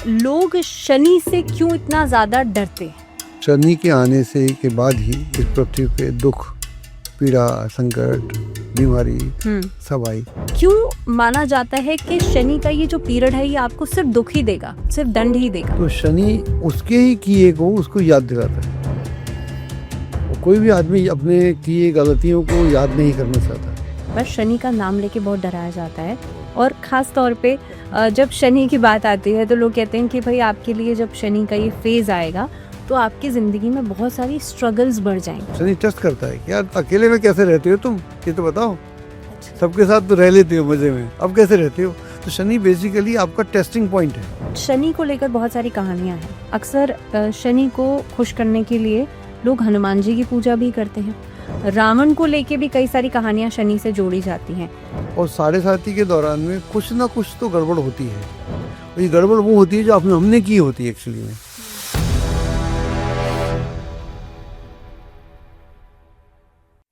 लोग शनि से क्यों इतना ज्यादा डरते हैं? शनि के आने से के बाद ही इस पृथ्वी पे दुख, पीड़ा, संकट, बीमारी सब आई। क्यों माना जाता है कि शनि का ये जो पीरियड है ये आपको सिर्फ दुख ही देगा, सिर्फ दंड ही देगा? तो शनि उसके ही किए को उसको याद दिलाता है। कोई भी आदमी अपने किए गलतियों को याद नहीं करना चाहता। बस शनि का नाम लेके बहुत डराया जाता है, और ख़ास तौर पे जब शनि की बात आती है तो लोग कहते हैं कि भाई आपके लिए जब शनि का ये फेज़ आएगा तो आपकी ज़िंदगी में बहुत सारी स्ट्रगल्स बढ़ जाएंगी। शनि टेस्ट करता है कि यार अकेले में कैसे रहते हो तुम, ये तो बताओ। सबके साथ तो रह लेते हो मजे में, अब कैसे रहते हो? तो शनि बेसिकली आपका टेस्टिंग पॉइंट है। शनि को लेकर बहुत सारी कहानियाँ हैं। अक्सर शनि को खुश करने के लिए लोग हनुमान जी की पूजा भी करते हैं। रावण को लेके भी कई सारी कहानियाँ शनि से जोड़ी जाती हैं। और साढ़े साथी के दौरान में कुछ ना कुछ तो गड़बड़ होती है। और ये गड़बड़ वो होती है जो हमने की होती है एक्चुअली में।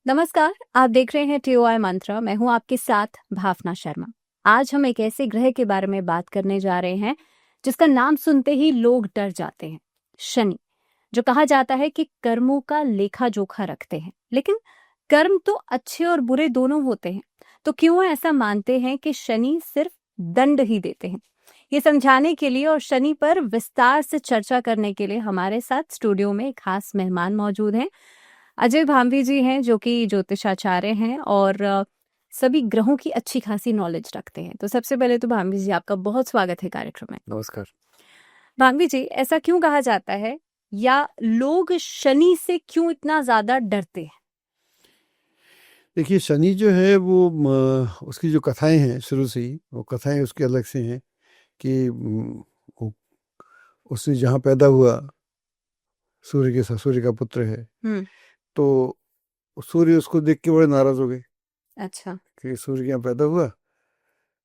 नमस्कार, आप देख रहे हैं TOI मंत्रा। मैं हूं आपके साथ भावना शर्मा। आज हम एक ऐसे ग्रह के बारे में बात करने जा रहे हैं जिसका नाम सुनते ही लोग डर जाते हैं, शनि। जो कहा जाता है कि कर्मों का लेखा जोखा रखते हैं, लेकिन कर्म तो अच्छे और बुरे दोनों होते हैं। तो क्यों ऐसा मानते हैं कि शनि सिर्फ दंड ही देते हैं? ये समझाने के लिए और शनि पर विस्तार से चर्चा करने के लिए हमारे साथ स्टूडियो में एक खास मेहमान मौजूद हैं। अजय भांभी जी हैं, जो कि ज्योतिषाचार्य हैं और सभी ग्रहों की अच्छी खासी नॉलेज रखते हैं। तो सबसे पहले तो भांभी जी, आपका बहुत स्वागत है कार्यक्रम में। नमस्कार। भांभी जी, ऐसा क्यों कहा जाता है या लोग शनि से क्यों इतना ज्यादा डरते हैं? देखिए, शनि जो है वो उसकी जो कथाएं हैं शुरू से ही, वो कथाएं उसकी अलग से हैं कि उसने जहाँ पैदा हुआ, सूर्य का पुत्र है, तो सूर्य उसको देख के बड़े नाराज हो गए। अच्छा। कि सूर्य यहाँ पैदा हुआ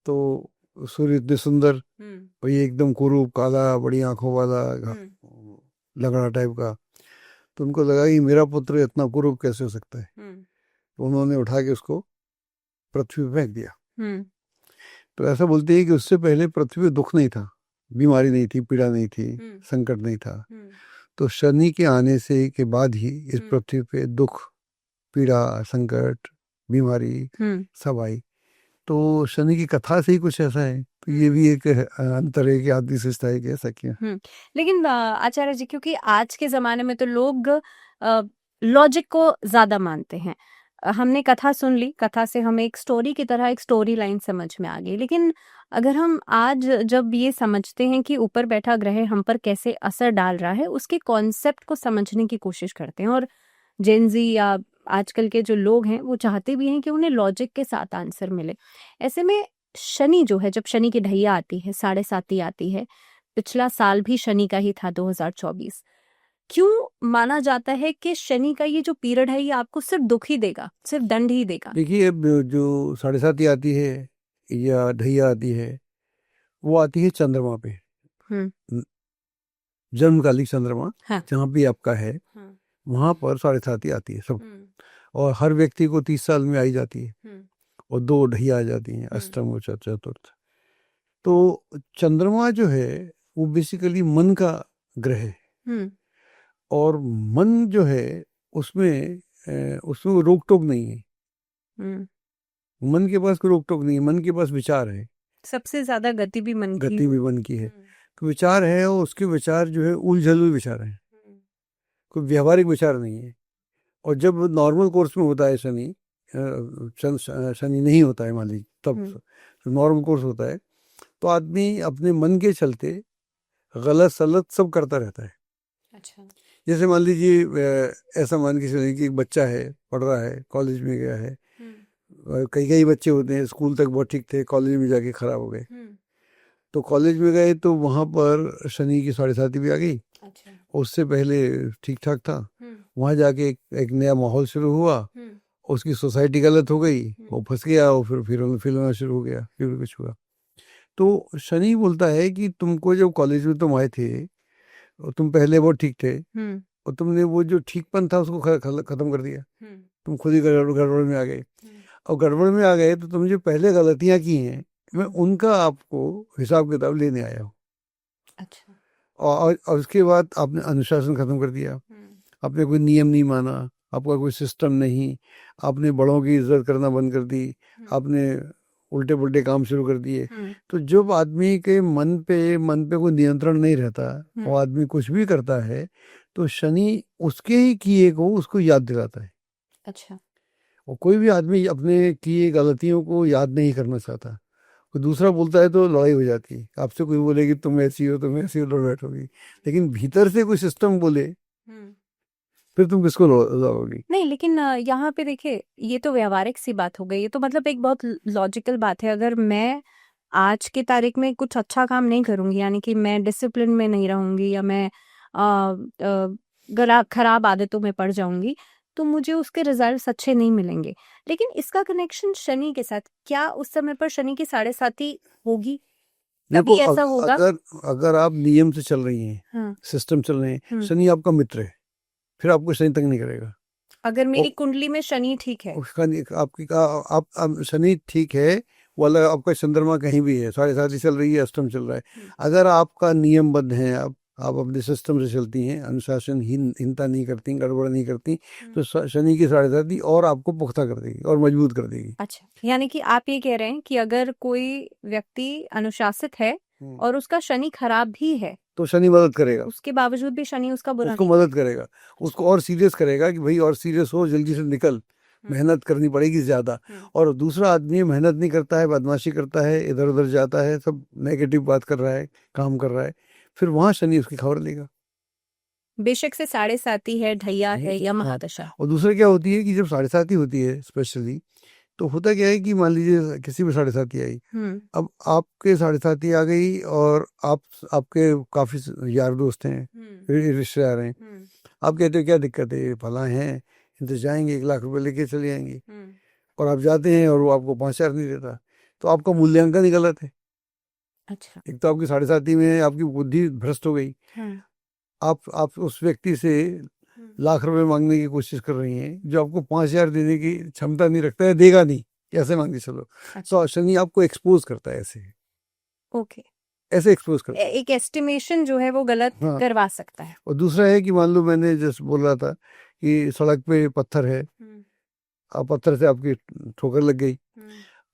तो सूर्य इतने सुंदर, और ये एकदम कुरूप, काला, बड़ी आंखों वाला, लगड़ा टाइप का। तो उनको लगा कि मेरा पुत्र इतना कुरूप कैसे हो सकता है। तो उन्होंने उठा के उसको पृथ्वी पे फेंक दिया। तो ऐसा बोलते हैं कि उससे पहले पृथ्वी पे दुख नहीं था, बीमारी नहीं थी, पीड़ा नहीं थी, संकट नहीं था। तो शनि के आने से के बाद ही इस पृथ्वी पे दुख, पीड़ा, संकट, बीमारी सब आई। तो शनि की कथा से ही कुछ ऐसा है। तो ये भी एक अंतर है कि आदमी सोचता है कि ऐसा क्यों। लेकिन आचार्य जी, क्योंकि आज के जमाने में तो लोग लॉजिक को ज्यादा मानते हैं। हमने कथा सुन ली, कथा से हमें एक स्टोरी की तरह एक स्टोरी लाइन समझ में आ गई, लेकिन अगर हम आज जब ये समझते हैं कि ऊपर बैठा ग्रह हम पर कैसे असर डाल रहा है, उसके कॉन्सेप्ट को समझने की कोशिश करते हैं। और जेनजी या आजकल के जो लोग हैं वो चाहते भी हैं कि उन्हें लॉजिक के साथ आंसर मिले। ऐसे में शनि जो है, जब शनि की ढैया आती है, साढ़े साती आती है, पिछला साल भी शनि का ही था 2024, क्यों माना जाता है कि शनि का ये जो पीरियड है ये आपको सिर्फ दुख ही देगा, सिर्फ दंड ही देगा? देखिए, अब जो साढ़े साती आती है या ढैया आती है, वो आती है चंद्रमा पे, जन्मकालिक चंद्रमा। हाँ। जहाँ भी आपका है, हाँ, वहां पर साढ़े साती आती है सब। और हर व्यक्ति को 30 साल में आई जाती है, और 2 ढैया आ जाती हैं, अष्टम और चतुर्थ। तो चंद्रमा जो है वो बेसिकली मन का ग्रह है, और मन जो है उसमें उसमें रोक टोक नहीं है। मन के पास कोई रोक टोक नहीं है, मन के पास विचार है। सबसे ज्यादा गति भी मन की है। तो विचार है, और उसके विचार जो है उलझल हुए विचार है, कोई व्यवहारिक विचार नहीं है। और जब नॉर्मल कोर्स में होता है शनि, शनि नहीं होता है मान लीजिए, तब नॉर्मल कोर्स होता है, तो आदमी अपने मन के चलते गलत सलत सब करता रहता है। अच्छा। जैसे मान लीजिए, ऐसा मान के चलिए कि एक बच्चा है, पढ़ रहा है, कॉलेज में गया है। कई बच्चे होते हैं स्कूल तक बहुत ठीक थे, कॉलेज में जाके खराब हो गए। तो कॉलेज में गए तो वहाँ पर शनि की साढ़े साती भी आ गई। अच्छा। उससे पहले ठीक ठाक था, वहाँ जाके एक नया माहौल शुरू हुआ, उसकी सोसाइटी गलत हो गई, वो फंस गया, और फिर होना शुरू हो गया, फिर कुछ हुआ। तो शनि बोलता है कि तुमको जब कॉलेज में तुम आए थे, तुम पहले बहुत ठीक थे, और तुमने वो जो ठीकपन था उसको खत्म कर दिया। तुम खुद ही गड़बड़ में आ गए, और गड़बड़ में आ गए तो तुम जो पहले गलतियां की हैं, मैं उनका आपको हिसाब किताब लेने आया हूँ। अच्छा। और उसके बाद आपने अनुशासन खत्म कर दिया, आपने कोई नियम नहीं माना, आपका कोई सिस्टम नहीं, आपने बड़ों की इज्जत करना बंद कर दी, आपने उल्टे पुल्टे काम शुरू कर दिए। तो जब आदमी के मन पे कोई नियंत्रण नहीं रहता और आदमी कुछ भी करता है तो शनि उसके ही किए को उसको याद दिलाता है। अच्छा। और कोई भी आदमी अपने किए गलतियों को याद नहीं करना चाहता। कोई दूसरा बोलता है तो लड़ाई हो जाती है, आपसे कोई बोलेगी तुम ऐसी हो तुम ऐसी हो, लड़ बैठोगी। लेकिन भीतर से कोई सिस्टम बोले फिर तुम किसको लड़ोगी? नहीं, लेकिन यहाँ पे देखिए, ये तो व्यवहारिक सी बात हो गई। ये तो मतलब एक बहुत लॉजिकल बात है। अगर मैं आज की तारीख में कुछ अच्छा काम नहीं करूंगी, यानी कि मैं डिसिप्लिन में नहीं रहूंगी या मैं खराब आदतों में पड़ जाऊंगी, तो मुझे उसके रिजल्ट्स अच्छे नहीं मिलेंगे। लेकिन इसका कनेक्शन शनि के साथ, क्या उस समय पर शनि की साढ़े साथी होगी? देखो कभी ऐसा होगा? अगर अगर आप नियम से चल रही हैं, हाँ। सिस्टम चल रहे हैं, शनि आपका मित्र है, फिर आपको शनि तंग नहीं करेगा। अगर मेरी कुंडली में शनि ठीक है, उसका आप शनि ठीक है, वाला आपका चंद्रमा कहीं भी है, 7.5 चल रही है, अष्टम चल रहा है, अगर आपका नियमबद्ध है, आप अपने सिस्टम से चलती हैं, अनुशासनहीनता नहीं करती, गड़बड़ नहीं करती, तो शनि की 7.5 और आपको पुख्ता कर देगी और मजबूत कर देगी। अच्छा, यानी कि आप ये कह रहे हैं कि अगर कोई व्यक्ति अनुशासित है और उसका शनि खराब भी है तो शनि मदद करेगा, उसके बावजूद भी शनि उसका बुरा उसको मदद करेगा, उसको और सीरियस करेगा कि भाई और सीरियस हो, जल्दी से निकल, मेहनत करनी पड़ेगी ज्यादा। और दूसरा आदमी मेहनत नहीं करता है, बदमाशी करता है, इधर उधर जाता है, सब नेगेटिव बात कर रहा है, काम कर रहा है, फिर वहां शनि उसकी खबर लेगा। बेशक से 7.5 है, ढैया है या महादशा। और दूसरा क्या होती है कि जब 7.5 होती है स्पेशली, तो होता क्या है कि मान लीजिए किसी में 7.5 आई, अब आपके 7.5 आ गई और आपके काफी यार दोस्त हैं, रिश्तेदार हैं, आप कहते हो क्या दिक्कत है, फला है, इनसे जाएंगे 1 लाख रुपए लेके चले जाएंगे, और आप जाते हैं और वो आपको 5 हजार नहीं देता, तो आपका मूल्यांकन ही गलत है। अच्छा। एक तो आपकी 7.5 में आपकी बुद्धि भ्रष्ट हो गई, आप उस व्यक्ति से लाख रुपए मांगने की कोशिश कर रही हैं जो आपको 5 हजार देने की क्षमता नहीं रखता है, देगा नहीं, कैसे मांगे चलो। तो शनि आपको एक्सपोज करता है ऐसे, ओके, ऐसे एक्सपोज करता है, एक एस्टिमेशन जो है वो गलत करवा सकता है। और दूसरा है कि मान लो मैंने जैसे बोल रहा था कि सड़क पे पत्थर है, अब पत्थर से आपकी ठोकर लग गई,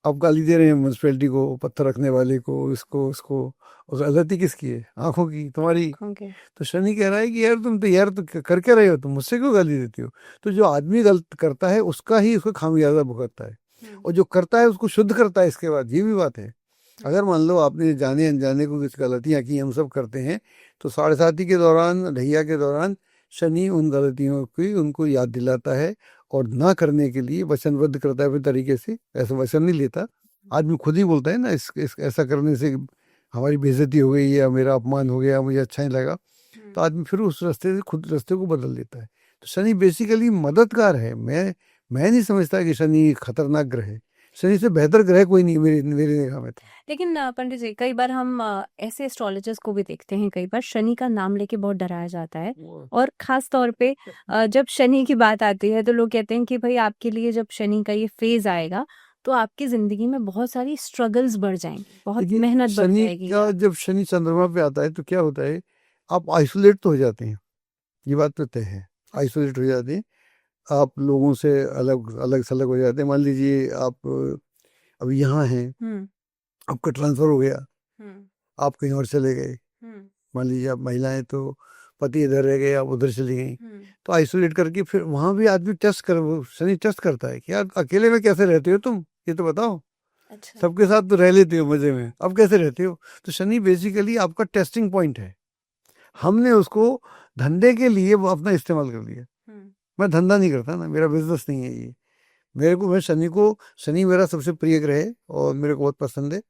आप गाली दे रहे हैं म्यूनसिपैलिटी को, पत्थर रखने वाले को, इसको उसको, और गलती किसकी है? आंखों की, तुम्हारी। तो शनि कह रहा है कि यार तुम तो यार तो कर क्या रहे हो, तुम मुझसे क्यों गाली देती हो? तो जो आदमी गलत करता है उसका ही उसको खामियाजा भुगतता है, और जो करता है उसको शुद्ध करता है इसके बाद, ये भी बात है। अगर मान लो आपने जाने अनजाने को कुछ गलतियां की, हम सब करते हैं, तो 7.5 के दौरान, ढैया के दौरान, शनि उन गलतियों की उनको याद दिलाता है और ना करने के लिए वचनबद्ध करता है अपने तरीके से। ऐसा वचन नहीं लेता, आदमी खुद ही बोलता है ना, इस ऐसा करने से हमारी बेइज्जती हो गई या मेरा अपमान हो गया, मुझे अच्छा नहीं लगा, तो आदमी फिर उस रास्ते से खुद रास्ते को बदल देता है। तो शनि बेसिकली मददगार है। मैं नहीं समझता कि शनि खतरनाक ग्रह है, शनि से बेहतर ग्रह कोई नहीं मेरी निगाह में। लेकिन पंडित जी, कई बार हम ऐसे एस्ट्रोलॉजर्स को भी देखते हैं, कई बार शनि का नाम लेके बहुत डराया जाता है, और खास तौर पे जब शनि की बात आती है तो लोग कहते हैं कि भाई आपके लिए जब शनि का ये फेज आएगा तो आपकी जिंदगी में बहुत सारी स्ट्रगल्स बढ़ जाएंगी, बहुत मेहनत बढ़ जाएगी। जब शनि चंद्रमा पे आता है तो क्या होता है, आप आइसोलेट तो हो जाते हैं, ये बात तो तय है, आइसोलेट हो जाते हैं, आप लोगों से अलग अलग थलग हो जाते हैं। मान लीजिए आप अभी यहाँ हैं, आपका ट्रांसफर हो गया, आप कहीं और चले गए, मान लीजिए आप महिलाएं तो पति इधर रह गए, आप उधर चली गई, तो आइसोलेट करके फिर वहां भी आदमी शनि टेस्ट करता है कि यार अकेले में कैसे रहते हो तुम, ये तो बताओ। अच्छा। सबके साथ तो रह लेते हो मजे में, अब कैसे रहते हो? तो शनि बेसिकली आपका टेस्टिंग पॉइंट है। हमने उसको धंधे के लिए वो अपना इस्तेमाल कर लिया। मैं धंधा नहीं करता ना, मेरा बिजनेस नहीं है ये। शनि मेरा सबसे प्रिय ग्रह है और मेरे को बहुत पसंद है,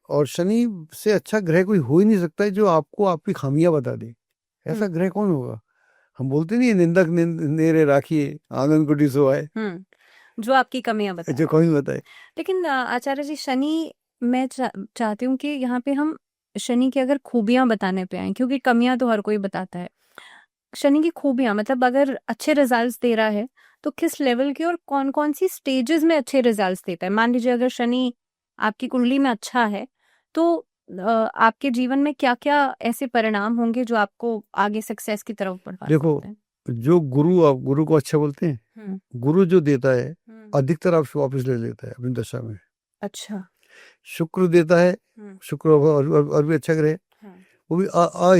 और शनि से अच्छा ग्रह कोई हो ही नहीं सकता है जो आपको आपकी खामियां बता दे। ऐसा ग्रह कौन होगा? हम बोलते नहीं, निंदक नेरे राखिए, आंगन को डिसो आए, जो आपकी कमियां बताए, जो कोई बताए। लेकिन आचार्य जी, शनि, मैं चाहती हूँ कि यहाँ पे हम शनि की अगर खूबियां बताने पे आए, क्योंकि कमियां तो हर कोई बताता है। शनि की खूबियां, मतलब अगर अच्छे रिजल्ट्स दे रहा है तो किस लेवल के और कौन कौन सी स्टेजेस में अच्छे रिजल्ट्स देता है? मान लीजिए अगर शनि आपकी कुंडली में अच्छा है तो आपके जीवन में क्या-क्या ऐसे परिणाम होंगे जो आपको आगे सक्सेस की तरफ बढ़ा देखो, सकते हैं? जो गुरु, आप गुरु को अच्छा बोलते हैं, हुँ, गुरु जो देता है हुँ। अधिकतर आपसे वापस ले लेता है अपनी दशा में। अच्छा। शुक्र देता है, हुँ, शुक्र और भी अच्छा ग्रह, हाँ। वो भी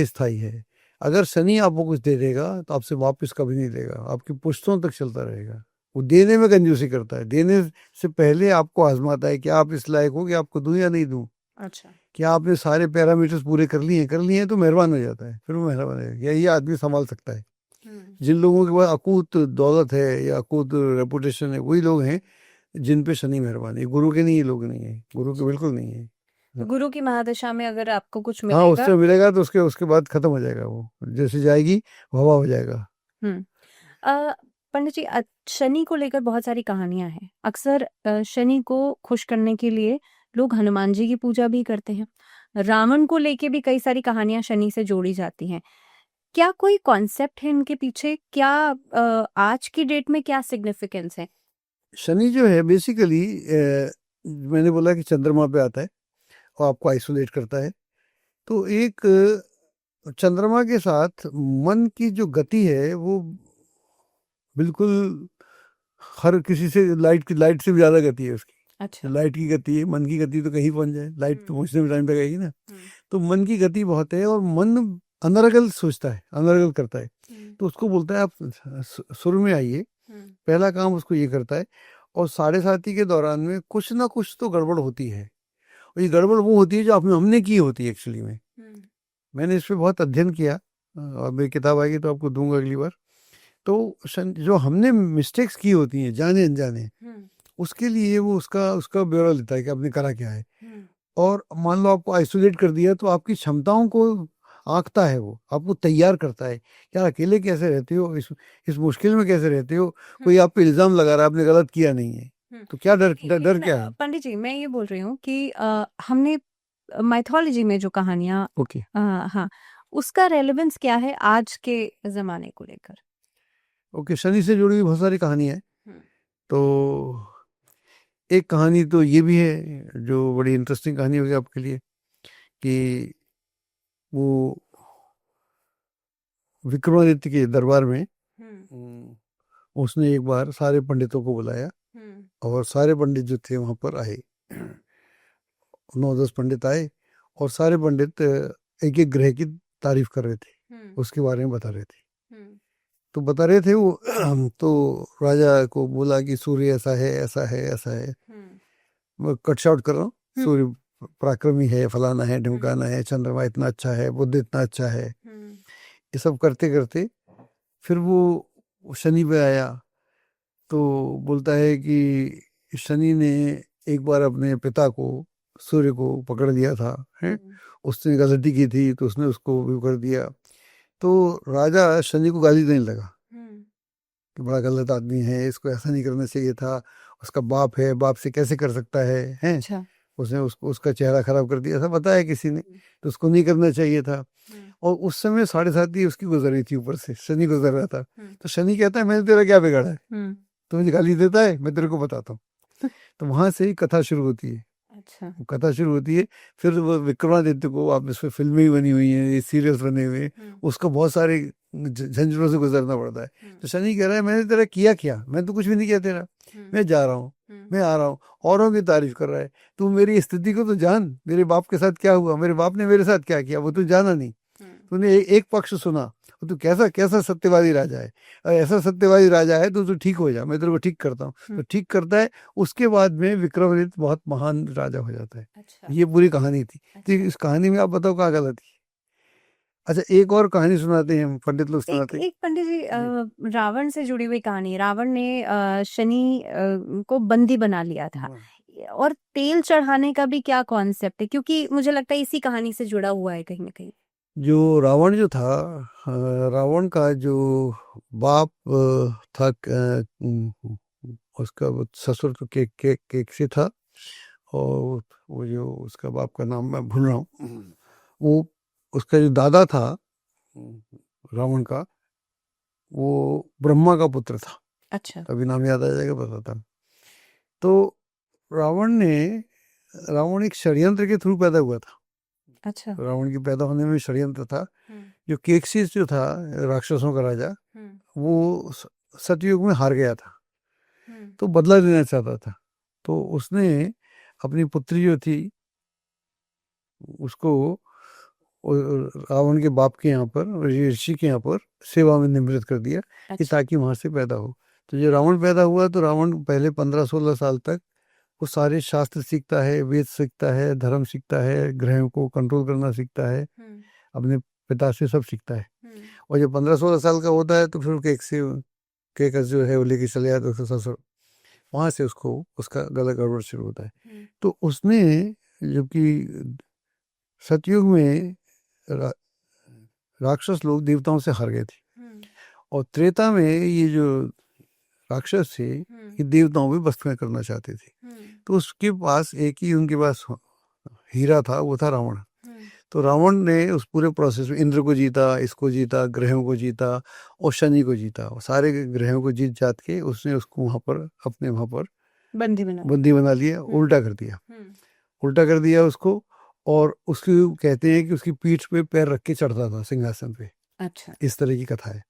अस्थाई है। अगर शनि आपको कुछ दे देगा तो आपसे वापस कभी नहीं देगा, आपकी पुश्तों तक चलता रहेगा। वो देने में कंजूसी करता है, देने से पहले आपको आजमाता है कि आप इस लायक हो कि आपको दूं या नहीं दूं। अच्छा। कि आपने सारे पैरामीटर्स पूरे कर लिए हैं तो मेहरबान हो जाता है, फिर वो मेहरबान है, यही आदमी संभाल सकता है। हुँ, जिन लोगों के पास अकूत दौलत है या अकूत रेपुटेशन है, वही लोग हैं जिन पे शनि मेहरबान है। गुरु के नहीं, ये लोग नहीं है, गुरु के बिल्कुल नहीं है। तो गुरु की महादशा में अगर आपको कुछ हाँ, मिलेगा। उससे मिलेगा तो उसके उसके बाद खत्म हो जाएगा, वो जैसे जाएगी हवा हो जाएगा। हुँ। पंडित जी, शनि को लेकर बहुत सारी कहानियाँ हैं। अक्सर शनि को खुश करने के लिए लोग हनुमान जी की पूजा भी करते हैं। रावण को लेके भी कई सारी कहानियाँ शनि से जोड़ी जाती हैं। क्या कोई कॉन्सेप्ट है इनके पीछे? क्या आज की डेट में क्या सिग्निफिकेंस है? शनि जो है बेसिकली, मैंने बोला कि चंद्रमा पे आता है और आपको आइसोलेट करता है। तो एक चंद्रमा के साथ मन की जो गति है वो बिल्कुल हर किसी से, लाइट से भी ज्यादा गति है उसकी। अच्छा। लाइट की गति है, मन की गति तो कहीं पहुंच जाए, लाइट तो पहुंचने में टाइम लगेगी ना। हुँ, तो मन की गति बहुत है और मन अनर्गल सोचता है, अनर्गल करता है। हुँ, तो उसको बोलता है आप सुर में आइए, हुँ, पहला काम उसको ये करता है। और 7:30 के दौरान में कुछ ना कुछ तो गड़बड़ होती है, और ये गड़बड़ वो होती है जो हमने की होती है एक्चुअली में। हुँ, मैंने इस पे बहुत अध्ययन किया, और मेरी किताब आएगी तो आपको दूंगा अगली बार। तो जो हमने मिस्टेक्स की होती हैं जाने अनजाने, हुँ, उसके लिए वो उसका उसका ब्यौरा लेता है कि आपने करा क्या है। हुँ, और मान लो आपको आइसोलेट कर दिया तो आपकी क्षमताओं को आंकता है, वो आपको तैयार करता है। यार अकेले कैसे रहते हो, इस मुश्किल में कैसे रहते हो, कोई हुँ, आप पे इल्जाम लगा रहा है, आपने गलत किया नहीं है, हुँ। तो क्या डर नहीं, डर, डर लेकिन क्या है। पंडित जी, मैं ये बोल रही हूँ कि हमने माइथोलॉजी में जो कहानियाँ, ओके। हाँ, उसका रेलेवेंस क्या है आज के ज़माने को लेकर? ओके, शनि से जुड़ी हुई बहुत सारी कहानी है। हुँ, तो एक कहानी तो ये भी है जो बड़ी इंटरेस्टिंग कहानी होगी आपके लिए, कि वो विक्रमादित्य के दरबार में, हुँ, उसने एक बार सारे पंडितों को बुलाया, हुँ, और सारे पंडित जो थे वहां पर आए। 9-10 पंडित आए, और सारे पंडित एक एक ग्रह की तारीफ कर रहे थे, हुँ, उसके बारे में बता रहे थे। हुँ, तो बता रहे थे वो तो राजा को बोला कि सूर्य ऐसा है, ऐसा है, ऐसा है। हुँ, मैं कट शॉर्ट कर रहा हूँ। हुँ, सूर्य पराक्रमी है, फलाना है, हुँ, ढिमकाना है, चंद्रमा इतना अच्छा है, बुध इतना अच्छा है। हुँ, ये सब करते करते फिर वो शनि पे आया। तो बोलता है कि शनि ने एक बार अपने पिता को, सूर्य को पकड़ लिया था, है, हुँ, उसने गलती की थी तो उसने उसको भी कर दिया। तो राजा शनि को गाली देने लगा हुँ, कि बड़ा गलत आदमी है, इसको ऐसा नहीं करना चाहिए था, उसका बाप है, बाप से कैसे कर सकता है, हैं। अच्छा। उसने उसको उसका चेहरा खराब कर दिया, ऐसा बताया किसी ने, हुँ, तो उसको नहीं करना चाहिए था। हुँ, और उस समय 7:30 उसकी गुजर रही थी, ऊपर से शनि गुजर रहा था। हुँ, तो शनि कहता है मैंने तेरा क्या बिगाड़ा है, हुँ, तो मुझे गाली देता है, मैं तेरे को बताता हूँ। तो वहां से ही कथा शुरू होती है। अच्छा। वो कथा शुरू होती है, फिर वो विक्रमादित्य को, आप इसमें फिल्में भी बनी हुई हैं, ये सीरियल्स बने हुए हैं, हुँ, उसको बहुत सारे झंझटों से गुजरना पड़ता है। हुँ, तो शनि कह रहा है मैंने तेरा किया क्या, मैं तो कुछ भी नहीं किया तेरा, हुँ, मैं जा रहा हूँ, हुँ, मैं आ रहा हूँ। औरों की तारीफ कर रहा है, तू मेरी स्थिति को तो जान, मेरे बाप के साथ क्या हुआ, मेरे बाप ने मेरे साथ क्या किया, वो तू जाना नहीं। हुँ, तूने एक पक्ष सुना, और तू कैसा कैसा सत्यवादी राजा है, और ऐसा सत्यवादी राजा है तो तू ठीक हो जा, मैं तेरे को ठीक करता हूँ। हुँ, तो ठीक करता है, उसके बाद में विक्रमादित्य बहुत महान राजा हो जाता है। अच्छा, ये पूरी कहानी थी। तो अच्छा। इस कहानी में आप बताओ क्या गलत है। अच्छा, एक और कहानी सुनाते हैं हम, पंडित लोग एक सुनाते हैं। एक पंडित जी, जी। रावण से जुड़ी हुई कहानी। रावण ने शनि को बंदी बना लिया था, हाँ। और तेल चढ़ाने का भी क्या कॉन्सेप्ट है? क्योंकि मुझे लगता है इसी कहानी से जुड़ा हुआ है कहीं न कहीं। जो रावण जो था, रावण का जो बाप था, उसका वो ससुर तो केक से था। और वो जो उसका बाप का नाम मैं भूल रहा हूँ, वो उसका जो दादा था रावण का, वो ब्रह्मा का पुत्र था। अच्छा। अभी नाम याद आ जाएगा, बताता हूँ। तो रावण ने रावण एक षड्यंत्र के थ्रू पैदा हुआ था। अच्छा। रावण के पैदा होने में षड्यंत्र था। जो केकसीस जो था राक्षसों का राजा, वो सतयुग में हार गया था, तो बदला लेना चाहता था। तो उसने अपनी पुत्री जो थी उसको रावण के बाप के यहाँ पर, ऋषि के यहाँ पर सेवा में निमृत कर दिया कि अच्छा। ताकि वहां से पैदा हो। तो जब रावण पैदा हुआ तो रावण पहले 15-16 साल तक वो सारे शास्त्र सीखता है, वेद सीखता है, धर्म सीखता है, ग्रहों को कंट्रोल करना सीखता है, अपने पिता से सब सीखता है। और जब 15-16 साल का होता है तो फिर केकस जो है वो लेके चले जाते उसके ससुर, वहां से उसको उसका गला गड़बड़ शुरू होता है। तो उसने, जबकि सतयुग में राक्षस लोग देवताओं से हार गए थे, और त्रेता में ये जो राक्षस थे ये देवताओं पे बस करना चाहते थे। तो उसके पास एक ही उनके पास हीरा था, वो था रावण। तो रावण ने उस पूरे प्रोसेस में इंद्र को जीता, इसको जीता, ग्रहों को जीता और शनि को जीता, और सारे ग्रहों को जीत जात के उसने उसको वहां पर अपने वहां पर बंदी बना लिया, उल्टा कर दिया, उल्टा कर दिया उसको। और उसकी कहते हैं कि उसकी पीठ पे पैर रख के चढ़ता था सिंहासन पे। अच्छा। इस तरह की कथा है।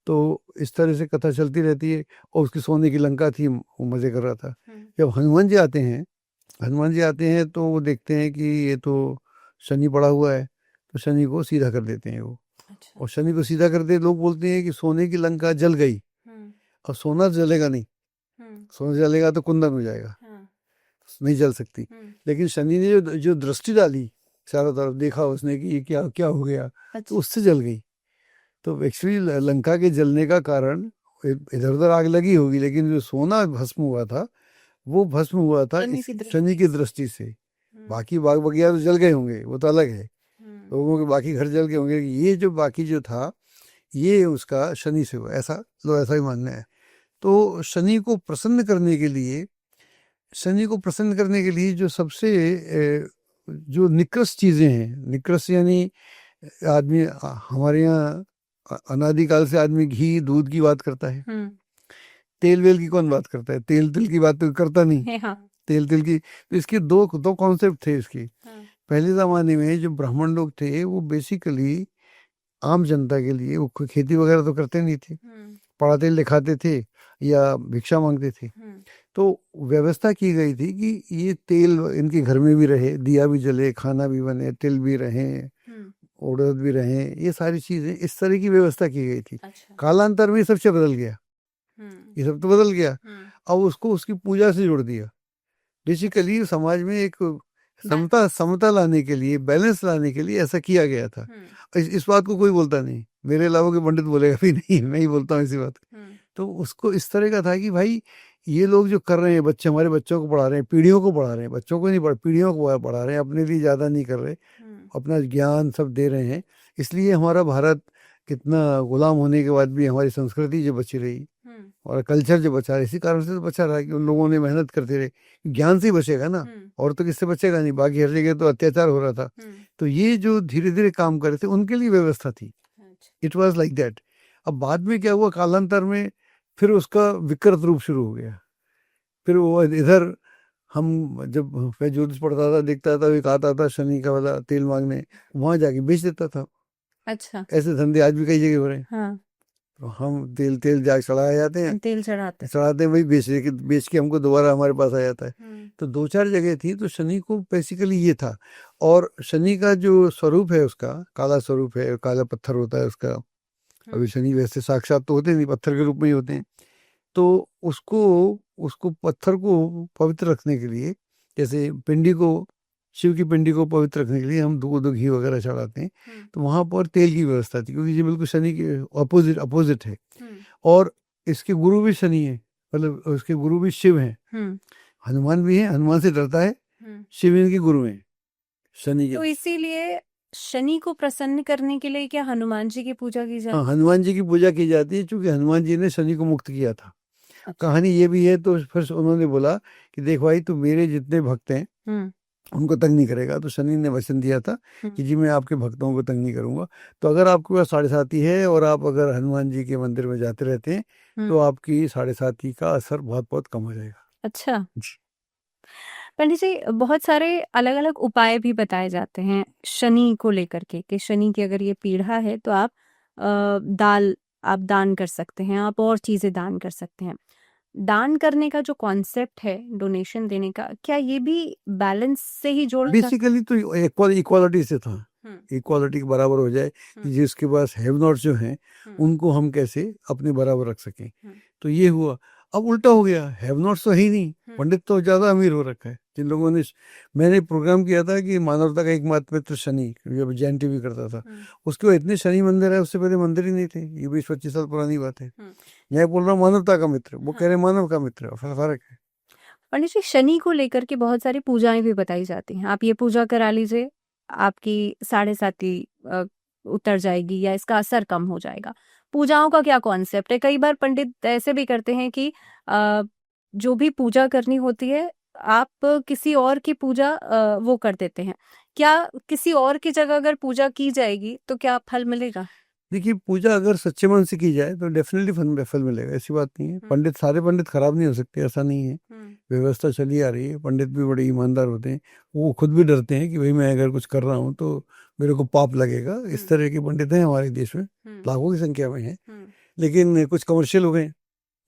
तो इस तरह से कथा चलती रहती है। और उसकी सोने की लंका थी, वो मजे कर रहा था। जब हनुमान जी आते हैं तो वो देखते हैं कि ये तो शनि पड़ा हुआ है, तो शनि को सीधा कर देते हैं वो। अच्छा। और शनि को सीधा कर दे, लोग बोलते हैं कि सोने की लंका जल गई। और सोना जलेगा नहीं, सोना जलेगा तो कुंदन हो जाएगा, नहीं जल सकती। लेकिन शनि ने जो दृष्टि डाली चारों तरफ, देखा उसने कि ये क्या क्या हो गया, तो उससे जल गई। तो एक्चुअली लंका के जलने का कारण इधर उधर आग लगी होगी, लेकिन जो सोना भस्म हुआ था वो भस्म हुआ था शनि की दृष्टि से। बाकी बाग बगिया तो जल गए होंगे, वो तो अलग है, लोगों के बाकी घर जल गए होंगे। ये जो बाकी जो था ये उसका शनि से हुआ, ऐसा लोग ऐसा ही मानना है। तो शनि को प्रसन्न करने के लिए, जो सबसे जो निकृष्ट चीजें हैं, निकृष्ट यानी आदमी, हमारे यहाँ अनादिकाल से आदमी घी दूध की बात करता है, तेल वेल की कौन बात करता है? तेल की बात तो करता नहीं। हाँ। तेल की, तो इसके दो कॉन्सेप्ट थे इसके। पहले जमाने में जो ब्राह्मण लोग थे वो बेसिकली आम जनता के लिए, वो खेती वगैरह तो करते नहीं थे, पड़ा तेल दिखाते थे या भिक्षा मांगते थे। तो व्यवस्था की गई थी कि ये तेल इनके घर में भी रहे, दिया भी जले, खाना भी बने, तिल भी रहे, उड़द भी रहे, ये सारी चीजें, इस तरह की व्यवस्था की गई थी। अच्छा। कालांतर में सब से बदल गया, ये सब तो बदल गया। अब उसको उसकी पूजा से जोड़ दिया। बेसिकली समाज में एक समता लाने के लिए, बैलेंस लाने के लिए ऐसा किया गया था। इस बात को कोई बोलता नहीं, मेरे अलावा कोई पंडित बोलेगा भी नहीं, मैं ही बोलता हूँ इसी बात। तो उसको इस तरह का था कि भाई ये लोग जो कर रहे हैं, बच्चे हमारे बच्चों को पढ़ा रहे हैं, पीढ़ियों को पढ़ा रहे हैं, बच्चों को नहीं पीढ़ियों को पढ़ा रहे हैं, अपने लिए ज़्यादा नहीं कर रहे, अपना ज्ञान सब दे रहे हैं। इसलिए हमारा भारत कितना गुलाम होने के बाद भी हमारी संस्कृति जो बची रही और कल्चर जो बचा रहा है, इसी कारण से तो बचा रहा है कि उन लोगों ने मेहनत करते रहे। ज्ञान से ही बचेगा ना, और तो किससे बचेगा नहीं। बाकी हर जगह तो अत्याचार हो रहा था। तो ये जो धीरे धीरे काम कर रहे थे उनके लिए व्यवस्था थी। It was like that. अब बाद में क्या हुआ, कालांतर में फिर उसका विकृत रूप शुरू हो गया। फिर वो इधर, हम जब मैं ज्योतिष पढ़ता था, देखता था, एक आता था शनि का वाला तेल मांगने, वहां जाके बेच देता था। अच्छा। ऐसे धंधे आज भी कई जगह हो रहे हैं। हाँ। तो हम तेल जाके चढ़ाए जाते हैं, तेल चढ़ाते हैं, वही बेच के हमको दोबारा हमारे पास आ जाता है। तो 2-4 जगह थी। तो शनि को बेसिकली ये था। और शनि का जो स्वरूप है उसका काला स्वरूप है, काला पत्थर होता है उसका। अभी शनि वैसे साक्षात तो होते नहीं, पत्थर के रूप में ही होते हैं। तो उसको पत्थर को पवित्र रखने के लिए, जैसे शिव की पिंडी को पवित्र रखने के लिए हम दूध घी वगैरह चढ़ाते हैं। तो वहां पर तेल की व्यवस्था थी, क्योंकि ये बिल्कुल शनि के अपोजिट है। और इसके गुरु भी शनि है, मतलब उसके गुरु भी शिव हैं। हनुमान भी है, हनुमान से डरता है, शिव इनके गुरु हैं शनि के। तो इसीलिए शनि को प्रसन्न करने के लिए क्या हनुमान जी की पूजा की जाती है? हाँ, हनुमान जी की पूजा की जाती है, क्योंकि हनुमान जी ने शनि को मुक्त किया था। कहानी ये भी है। तो फिर उन्होंने बोला कि देख भाई, तू मेरे जितने भक्त हैं उनको तंग नहीं करेगा। तो शनि ने वचन दिया था कि जी मैं आपके भक्तों को तंग नहीं करूंगा। तो अगर आपके पास 7.5 है और आप अगर हनुमान जी के मंदिर में जाते रहते हैं तो आपकी 7.5 का असर बहुत बहुत कम हो जाएगा। अच्छा। पंडित जी, बहुत सारे अलग-अलग उपाय भी बताए जाते हैं शनि को लेकर के कि शनि की अगर ये पीड़ा है तो आप दाल आप दान कर सकते हैं, आप और चीज़ें दान कर सकते हैं। दान करने का जो कॉन्सेप्ट है, डोनेशन देने का, क्या ये भी बैलेंस से ही जोड़ा जा बेसिकली तो इक्वालिटी से था, हुँ, इक्वालिटी के बराबर हो जाए कि हुँ, जिसके पास हैव नॉट्स जो हैं हुँ, उनको हम कैसे अपने बराबर रख सकें। हुँ, तो ये हुआ। अब उल्टा हो गया, हैव नॉट्स तो है ही नहीं, हुँ, पंडित तो ज़्यादा अमीर हो रखा है। जिन लोगों ने मैंने प्रोग्राम किया था कि मानवता का एकमात्र मित्र शनि, जब जैन टीवी करता था, हुँ, उसके बाद इतने शनि मंदिर है, उससे पहले मंदिर ही नहीं थे। ये 20-25 साल पुरानी बात है। हुँ। मैं बोल रहा हूँ मानवता का मित्र, वो हाँ। कह रहे हैं मानव का मित्र, फर्क है। पंडित जी, शनि को लेकर के बहुत सारी पूजाएँ भी बताई जाती हैं। आप ये पूजा करा लीजिए, आपकी साढ़े साती उतर जाएगी या इसका असर कम हो जाएगा। पूजाओं का क्या कॉन्सेप्ट है? कई बार पंडित ऐसे भी करते हैं कि जो भी पूजा करनी होती है, आप किसी और की पूजा वो कर देते हैं। क्या किसी और की जगह अगर पूजा की जाएगी, तो क्या फल मिलेगा? देखिए, पूजा अगर सच्चे मन से की जाए तो डेफिनेटली फल मिलेगा, ऐसी बात नहीं है। हुँ, सारे पंडित खराब नहीं हो सकते, ऐसा नहीं है। हुँ, व्यवस्था चली आ रही है, पंडित भी बड़े ईमानदार होते हैं। वो खुद भी डरते हैं कि भाई मैं अगर कुछ कर रहा हूँ तो मेरे को पाप लगेगा। इस हुँ, तरह के पंडित हैं हमारे देश में, हुँ, लाखों की संख्या में हैं। हुँ, लेकिन कुछ कमर्शियल हो गए,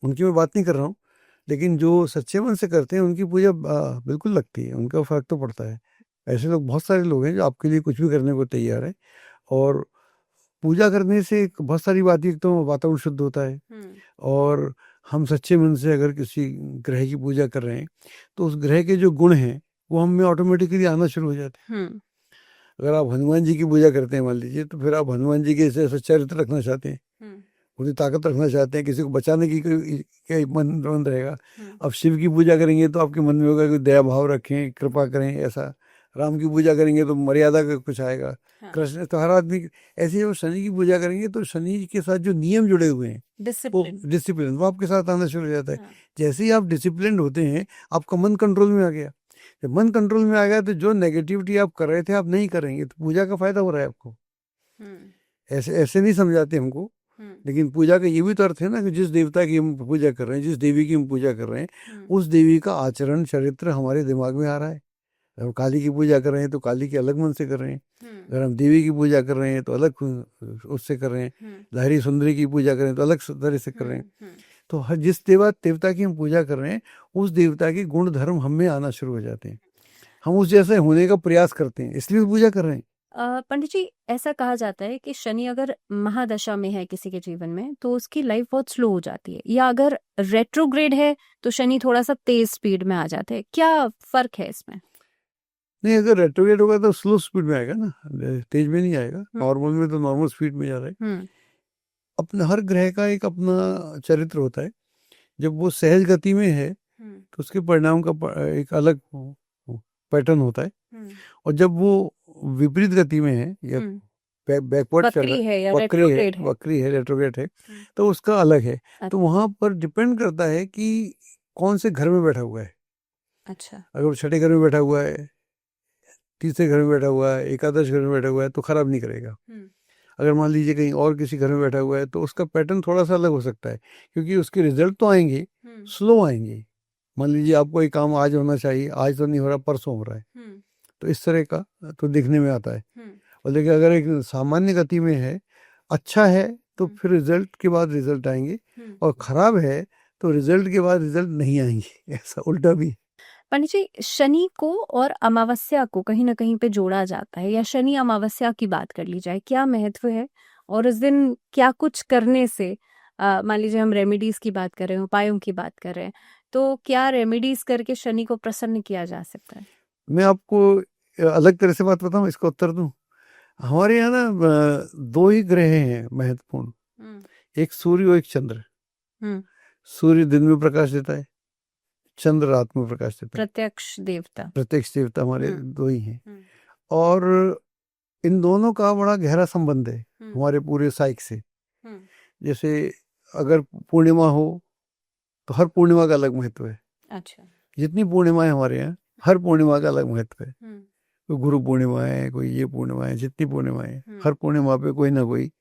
उनकी मैं बात नहीं कर रहा हूँ। लेकिन जो सच्चे मन से करते हैं उनकी पूजा बिल्कुल लगती है, उनका फ़र्क तो पड़ता है। ऐसे लोग बहुत सारे लोग हैं जो आपके लिए कुछ भी करने को तैयार हैं। और पूजा करने से एक बहुत सारी बातें, एक तो वातावरण शुद्ध होता है। हुँ, और हम सच्चे मन से अगर किसी ग्रह की पूजा कर रहे हैं तो उस ग्रह के जो गुण हैं वो हम में ऑटोमेटिकली आना शुरू हो जाते हैं। हुँ, अगर आप हनुमान जी की पूजा करते हैं मान लीजिए, तो फिर आप हनुमान जी के ऐसे चरित्र रखना चाहते हैं, हुँ, पूरी ताकत रखना चाहते हैं, किसी को बचाने की कोई क्या मन रहेगा। हुँ, अब शिव की पूजा करेंगे तो आपके मन में होगा कि दया भाव रखें, कृपा करें, ऐसा। राम की पूजा करेंगे तो मर्यादा का कुछ आएगा। हाँ, कृष्ण तो हर आदमी। ऐसे जब शनि की पूजा करेंगे तो शनि के साथ जो नियम जुड़े हुए हैं, वो डिसिप्लिन। डिसिप्लिन, वो आपके साथ आना शुरू हो जाता है। हाँ, जैसे ही आप डिसिप्लिन होते हैं, आपका मन कंट्रोल में आ गया। जब मन कंट्रोल में आ गया तो जो नेगेटिविटी आप कर रहे थे आप नहीं करेंगे, तो पूजा का फायदा हो रहा है आपको। हुँ, ऐसे ऐसे नहीं समझाते हमको। हुँ, लेकिन पूजा का ये भी तो अर्थ है ना कि जिस देवता की हम पूजा कर रहे हैं, जिस देवी की हम पूजा कर रहे हैं, हुँ, उस देवी का आचरण चरित्र हमारे दिमाग में आ रहा है। अगर हम काली की पूजा कर रहे हैं तो काली के अलग मन से कर रहे हैं। हुँ, अगर हम देवी की पूजा कर रहे हैं तो अलग उससे कर रहे हैं। हुँ, लहरी सुंदरी की पूजा करें तो अलग तरह से कर रहे हैं। हुँ, हुँ। तो हर जिस देवता की हम पूजा कर रहे हैं, उस देवता के गुण धर्म हम में आना शुरू हो जाते हैं। हम उस जैसे होने का प्रयास करते हैं, इसलिए पूजा कर रहे हैं। पंडित जी, ऐसा कहा जाता है कि शनि अगर महादशा में है किसी के जीवन में तो उसकी लाइफ बहुत स्लो हो जाती है, या अगर रेट्रोग्रेड है तो शनि थोड़ा सा तेज स्पीड में आ जाते हैं। क्या फर्क है इसमें? नहीं, अगर रेट्रोग्रेड होगा तो स्लो स्पीड में आएगा ना, तेज में नहीं आएगा। हम्म, नॉर्मल में तो नॉर्मल स्पीड में जा रहा है। हम्म, अपना हर ग्रह का एक अपना चरित्र होता है। जब वो सहज गति में है हम्म, तो उसके परिणाम का एक अलग पैटर्न होता है। हम्म, और जब वो विपरीत गति में है या हम्म, बैकवर्ड चल रहा वक्री है या है, रेट्रोग्रेड है? वक्री है, रेट्रोग्रेड है, हम्म, तो उसका अलग है। तो अच्छा, वहाँ पर डिपेंड करता है कि कौन से घर में बैठा हुआ है। अच्छा, अगर वो छठे घर में बैठा हुआ है, तीसरे घर में बैठा हुआ है, एकादश घर में बैठा हुआ है, तो खराब नहीं करेगा। हम्म, अगर मान लीजिए कहीं और किसी घर में बैठा हुआ है तो उसका पैटर्न थोड़ा सा अलग हो सकता है, क्योंकि उसके रिजल्ट तो आएंगे, हम्म, स्लो आएंगे। मान लीजिए आपको एक काम आज होना चाहिए, आज तो नहीं हो रहा, परसों हो रहा है, हम्म, तो इस तरह का तो देखने में आता है। हम्म, और लेकिन अगर एक सामान्य गति में है, अच्छा है, तो हम्म, फिर रिजल्ट के बाद रिजल्ट आएंगे। हम्म। और खराब है तो रिजल्ट के बाद रिजल्ट नहीं आएंगे। ऐसा उल्टा भी है। पंडित जी, शनि को और अमावस्या को कहीं ना कहीं पे जोड़ा जाता है, या शनि अमावस्या की बात कर ली जाए, क्या महत्व है? और उस दिन क्या कुछ करने से, मान लीजिए हम रेमेडीज की बात कर रहे हैं, उपायों की बात कर रहे हैं, तो क्या रेमेडीज करके शनि को प्रसन्न किया जा सकता है? मैं आपको अलग तरह से बात बताऊं, इसका उत्तर दूं। हमारे यहाँ ना दो ही ग्रह हैं महत्वपूर्ण, हम्म, एक सूर्य और एक चंद्र। हम्म, सूर्य दिन में प्रकाश देता है, चंद्र रात में प्रकाश देता है। प्रत्यक्ष देवता। प्रत्यक्ष देवता हमारे हम्म, दो ही हैं। हम्म, और इन दोनों का बड़ा गहरा संबंध है हम्म, हमारे पूरे साइक से। हम्म, जैसे अगर पूर्णिमा हो तो हर पूर्णिमा का अलग महत्व है। अच्छा, जितनी पूर्णिमा है हमारे यहाँ, हर पूर्णिमा का अलग महत्व है। हम्म, कोई गुरु पूर्णिमा है, कोई ये पूर्णिमा है, जितनी पूर्णिमा है, हम्म, हर पूर्णिमा पे कोई ना कोई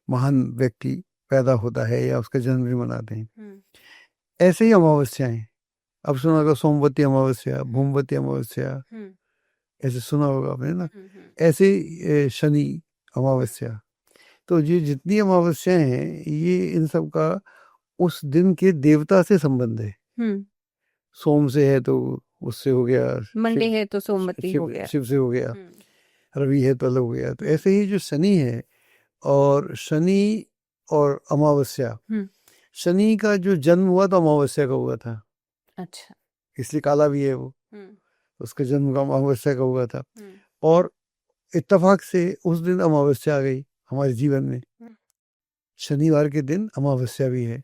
महान व्यक्ति पैदा होता है या उसका जन्मदिन मनाते हैं। हम्म, ऐसे ही अमावस्याएं, अब सुना होगा सोमवती अमावस्या, भूमवती अमावस्या, हम्म, ऐसे सुना होगा आपने ना। हम्म, ऐसे शनि अमावस्या, तो ये जितनी अमावस्याएं हैं ये इन सब का उस दिन के देवता से संबंध है। हम्म, सोम से है तो उससे हो गया, मंडे शिव है तो सोमवती हो शिव गया। शिव से हो गया, हम्म, रवि है तो अलग हो गया। तो ऐसे ही जो शनि है, और शनि और अमावस्या, हम्म, शनि का जो जन्म हुआ तो अमावस्या का हुआ था, अच्छा। इसलिए काला भी है वो, हम्म, उसका जन्म का अमावस्या का हुआ था। हम्म, और इत्तेफाक से उस दिन अमावस्या आ गई हमारे जीवन में, हम्म, शनिवार के दिन अमावस्या भी है,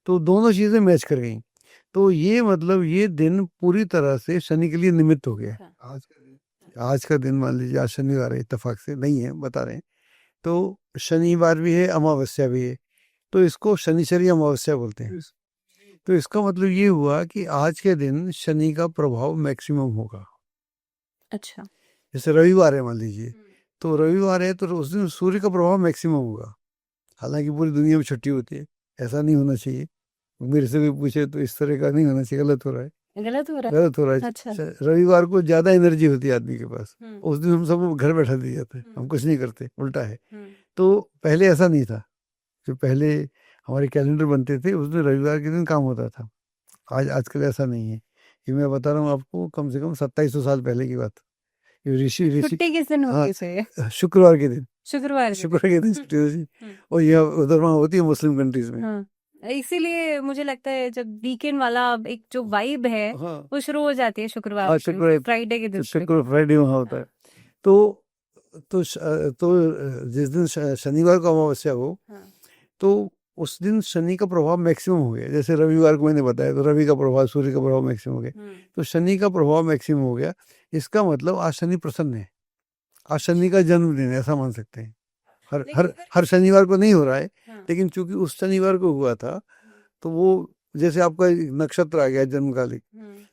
तो दोनों चीजें मैच कर गई। तो ये मतलब ये दिन पूरी तरह से शनि के लिए निमित्त हो गया। अच्छा। आज का दिन मान लीजिए आज शनिवार है, इत्तेफाक से नहीं है बता रहे हैं, तो शनिवार भी है अमावस्या भी है, तो इसको शनिचरी अमावस्या बोलते हैं। तो इसका मतलब ये हुआ कि आज के दिन शनि का प्रभाव मैक्सिमम होगा। अच्छा। जैसे रविवार है मान लीजिए, तो रविवार है तो उस दिन सूर्य का प्रभाव मैक्सिमम होगा। हालांकि पूरी दुनिया में छुट्टी होती है, ऐसा नहीं होना चाहिए, मेरे से भी पूछे तो इस तरह का नहीं होना चाहिए, गलत हो रहा है, गलत हो रहा गलत हो रहा है। है। अच्छा। रविवार को ज्यादा एनर्जी होती है आदमी के पास, हम्म, उस दिन हम सब घर बैठा दिए जाते हैं, हम कुछ नहीं करते, उल्टा है। हम्म, तो पहले ऐसा नहीं था, जो पहले हमारे कैलेंडर बनते थे उस दिन रविवार के दिन काम होता था। आज आजकल ऐसा नहीं है। ये मैं बता रहा हूँ आपको, कम से कम 2700 साल पहले की बात। ये ऋषि ऋषि छुट्टी किस दिन हाँ, होती है? शुक्रवार के दिन, शुक्रवार के शुक्रवार के दिन छुट्टी होती है। हम्म, और यह उधर वहाँ होती है मुस्लिम कंट्रीज में। हाँ, इसीलिए मुझे लगता है जब वीकेंड वाला एक जो वाइब है हाँ वो शुरू हो जाती है शुक्रवार हाँ, से, शुक्रवार फ्राइडे के दिन से। शुक्रवार फ्राइडे वहाँ होता है। तो जिस दिन शनिवार को अमावस्या हो, हाँ, तो उस दिन शनि का प्रभाव मैक्सिमम हो गया। जैसे रविवार को मैंने बताया, तो रवि का प्रभाव, सूर्य का प्रभाव मैक्सिमम हो गया, तो शनि का प्रभाव मैक्सिमम हो गया। इसका मतलब आज शनि प्रसन्न है, आज शनि का जन्मदिन है, ऐसा मान सकते हैं। हर हर हर शनिवार को नहीं हो रहा है, हाँ, लेकिन चूंकि उस शनिवार को हुआ था, तो वो जैसे आपका नक्षत्र आ गया जन्मकालिक,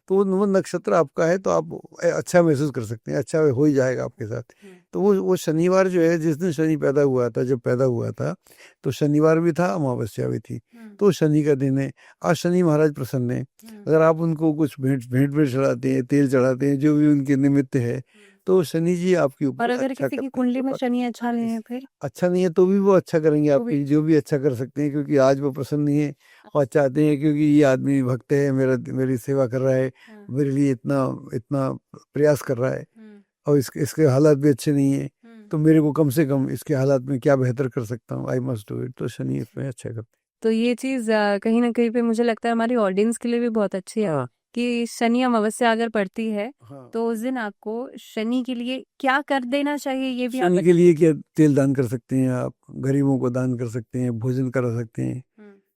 तो वो नक्षत्र आपका है, तो आप अच्छा महसूस कर सकते हैं, अच्छा हो ही जाएगा आपके साथ। तो वो शनिवार जो है, जिस दिन शनि पैदा हुआ था, जब पैदा हुआ था तो शनिवार भी था, अमावस्या भी थी, तो शनि का दिन है। आज शनि महाराज प्रसन्न है। अगर आप उनको कुछ भेंट भेंट भेंट चढ़ाते हैं, तेल चढ़ाते हैं, जो भी उनके निमित्त है, तो शनि जी आपके और ऊपर अगर अच्छा किसी की कुंडली में शनि अच्छा नहीं है फिर? अच्छा नहीं है तो भी वो अच्छा करेंगे तो भी आपकी, जो भी अच्छा कर सकते हैं, क्योंकि आज वो प्रसन्न नहीं है और चाहते हैं, क्योंकि ये आदमी भक्त है, मेरी सेवा कर रहा है, मेरे लिए इतना इतना प्रयास कर रहा है, और इसके हालात भी अच्छे नहीं है, तो मेरे को कम से कम इसके हालात में क्या बेहतर कर सकता हूँ, आई मस्ट डू इट। तो शनि इसमें अच्छा करते तो ये चीज कहीं ना कहीं पे मुझे लगता है हमारी ऑडियंस के लिए भी बहुत अच्छी है हैं। हाँ कि शनि अमावस्या अगर पड़ती है हाँ, तो उस दिन आपको शनि के लिए क्या कर देना चाहिए ये भी आप शनि के लिए क्या तेल दान कर सकते हैं आप, गरीबों को दान कर सकते हैं, भोजन करा सकते हैं।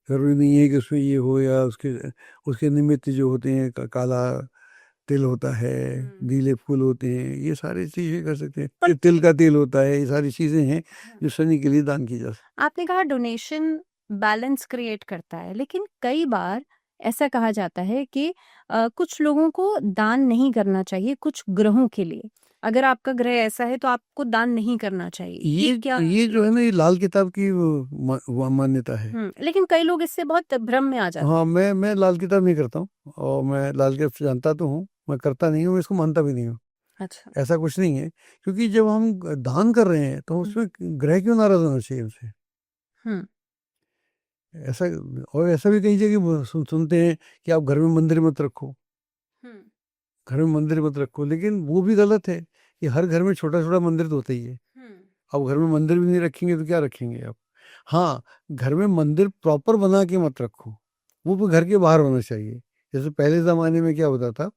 जरूरी नहीं है कि उसमें ये हो, या उसके उसके निमित्त जो होते हैं, काला तिल होता है, नीले फूल होते हैं, ये सारी चीजें कर सकते हैं, तिल का तेल होता है, ये सारी चीजें हैं जो शनि के लिए दान की जा सकती आपने कहा डोनेशन बैलेंस क्रिएट करता है, लेकिन कई बार ऐसा कहा जाता है कि कुछ लोगों को दान नहीं करना चाहिए कुछ ग्रहों के लिए। अगर आपका ग्रह ऐसा है तो आपको दान नहीं करना चाहिए, ये क्या? ये जो है ना, ये लाल किताब की वो मान्यता है। लेकिन कई लोग इससे बहुत भ्रम में आ जाते हाँ, मैं लाल किताब नहीं करता हूँ, और मैं लाल किताब जानता तो हूँ, मैं करता नहीं हूँ, मैं इसको मानता भी नहीं हूँ। हैं। अच्छा। ऐसा कुछ नहीं है, क्योंकि जब हम दान कर रहे हैं तो उसमें ग्रह क्यों नाराज होना चाहिए हमसे? हम्म, ऐसा, और ऐसा भी कई जगह सुनते हैं कि आप घर में मंदिर मत रखो, घर में मंदिर मत रखो, लेकिन वो भी गलत है कि हर घर में छोटा छोटा मंदिर तो होता ही है। अब घर में मंदिर भी नहीं रखेंगे तो क्या रखेंगे आप? हाँ, घर में मंदिर प्रॉपर बना के मत रखो, वो भी घर के बाहर होना चाहिए। जैसे पहले ज़माने में क्या होता था,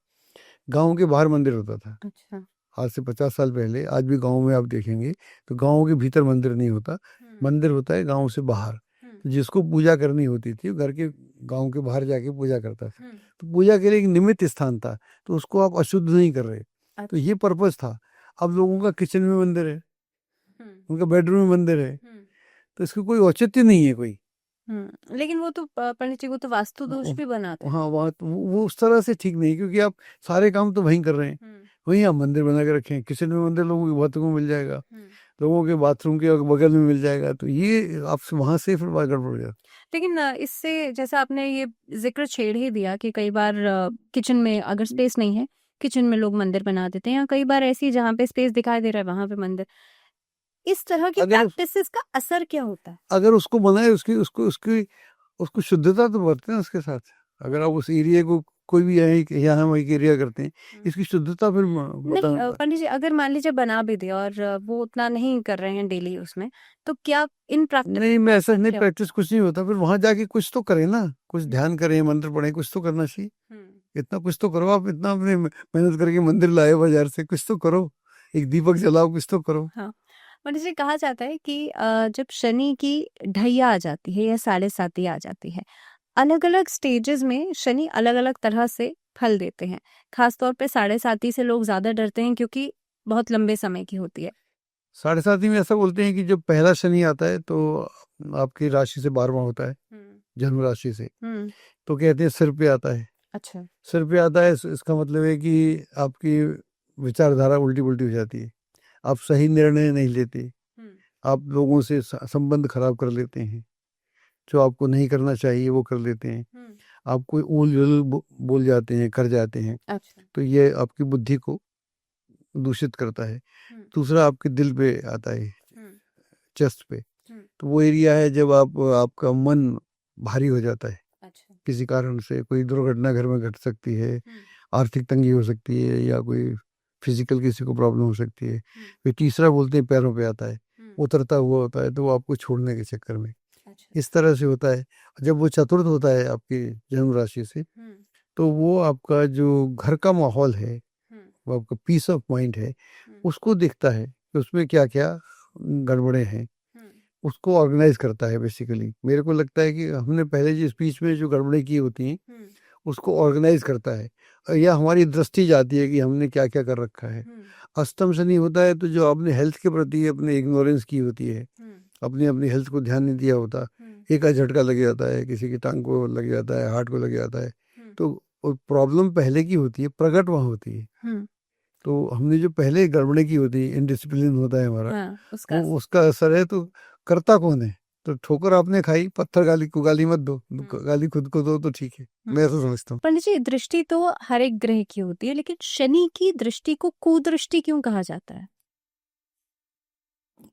गांव के बाहर मंदिर होता था। अच्छा। आज से 50 साल पहले, आज भी गांव में आप देखेंगे तो गांव के भीतर मंदिर नहीं होता, मंदिर होता है गांव से बाहर। तो जिसको पूजा करनी होती थी घर के गांव के बाहर जाके पूजा करता था, तो पूजा के लिए एक निमित्त स्थान था, तो उसको आप अशुद्ध नहीं कर रहे। तो ये पर्पस था। अब लोगों का किचन में मंदिर है, उनका बेडरूम में मंदिर है, तो इसका कोई औचित्य नहीं है कोई। लेकिन वो तो पंडित जी वो तो वास्तु दोष भी बनाते हैं। हाँ, वहाँ तो वो उस तरह से ठीक नहीं, क्योंकि आप सारे काम तो वहीं कर रहे हैं, वहीं आप मंदिर बना के रखें, किचन में मंदिर लोगों के बहुतों को मिल जाएगा, लोगों के बाथरूम के बगल में मिल जाएगा, तो ये आपसे वहां से फिर बात गड़बड़ हो जाती। लेकिन इससे जैसा आपने ये जिक्र छेड़ ही दिया कि कई बार किचन में अगर स्पेस नहीं है, किचन में लोग मंदिर बना देते हैं, या कई बार ऐसी जहाँ पे स्पेस दिखाई दे रहा है वहां पे मंदिर। इस तरह की अगर प्रैक्टिसेस का असर क्या होता है? अगर उसको बनाए, उसकी उसको उसकी उसको शुद्धता तो बरतें हैं उसके साथ। अगर आप उस एरिया को, कोई भी यहाँ हम एक एरिया करते हैं, इसकी शुद्धता फिर नहीं बता। पंडित जी, अगर मान लीजिए बना भी दे और वो उतना नहीं कर रहे हैं डेली उसमें, तो क्या इन प्रैक्टिस नहीं, मैं ऐसा नहीं, क्या? प्रैक्टिस कुछ नहीं होता, फिर वहां जाके कुछ तो करें ना, कुछ ध्यान करें, मंत्र पढ़ें, कुछ तो करना चाहिए। इतना कुछ तो करो, आप इतना अपने मेहनत करके मंदिर लाए बाजार से, कुछ तो करो, एक दीपक जलाओ, कुछ तो करो। हाँ, पंडित जी, कहा जाता है कि जब शनि की ढैया आ जाती है या साढ़े साती आ जाती है, अलग अलग स्टेजेस में शनि अलग अलग तरह से फल देते हैं। खासतौर पे साढ़े साती से लोग ज्यादा डरते हैं क्योंकि बहुत लंबे समय की होती है। साढ़े साथी में ऐसा बोलते हैं कि जब पहला शनि आता है तो आपकी राशि से 12वां होता है, जन्म राशि से, तो कहते हैं सिर पे आता है। अच्छा। सिर पे आता है, इसका मतलब है कि आपकी विचारधारा उल्टी पुल्टी हो जाती है, आप सही निर्णय नहीं लेते, आप लोगों से संबंध खराब कर लेते हैं, जो आपको नहीं करना चाहिए वो कर लेते हैं, आप कोई ऊल जुल बोल जाते हैं, कर जाते हैं। अच्छा। तो ये आपकी बुद्धि को दूषित करता है। दूसरा आपके दिल पे आता है, चेस्ट पे, तो वो एरिया है जब आपका मन भारी हो जाता है। अच्छा। किसी कारण से कोई दुर्घटना घर में घट सकती है, आर्थिक तंगी हो सकती है, या कोई फिजिकल किसी को प्रॉब्लम हो सकती है। फिर तीसरा बोलते हैं पैरों पे आता है, उतरता हुआ होता है, तो वो आपको छोड़ने के चक्कर में, अच्छा। इस तरह से होता है। जब वो चतुर्थ होता है आपकी जन्म राशि से, तो वो आपका जो घर का माहौल है, वो आपका पीस ऑफ माइंड है, उसको देखता है कि उसमें क्या क्या गड़बड़े हैं, उसको ऑर्गेनाइज करता है। बेसिकली मेरे को लगता है कि हमने पहले जो स्पीच में जो गड़बड़े की होती हैं, उसको ऑर्गेनाइज करता है, या हमारी दृष्टि जाती है कि हमने क्या क्या कर रखा है। अष्टम शनि होता है तो जो आपने हेल्थ के प्रति अपने इग्नोरेंस की होती है, अपनी अपनी हेल्थ को ध्यान नहीं दिया होता, एक आध झटका लग जाता है, किसी की टांग को लग जाता है, हार्ट को लग जाता है, तो प्रॉब्लम पहले की होती है, प्रकट वहाँ होती है। तो हमने जो पहले गड़बड़े की होती है, इनडिसिप्लिन होता है हमारा, वो उसका असर है। तो करता कौन है? तो ठोकर आपने खाई, पत्थर गाली को गाली मत दो, गाली खुद को दो तो ठीक है, मैं ऐसा समझता हूँ। पंडित जी, दृष्टि तो हर एक ग्रह की होती है, लेकिन शनि की दृष्टि को कुदृष्टि क्यों कहा जाता है?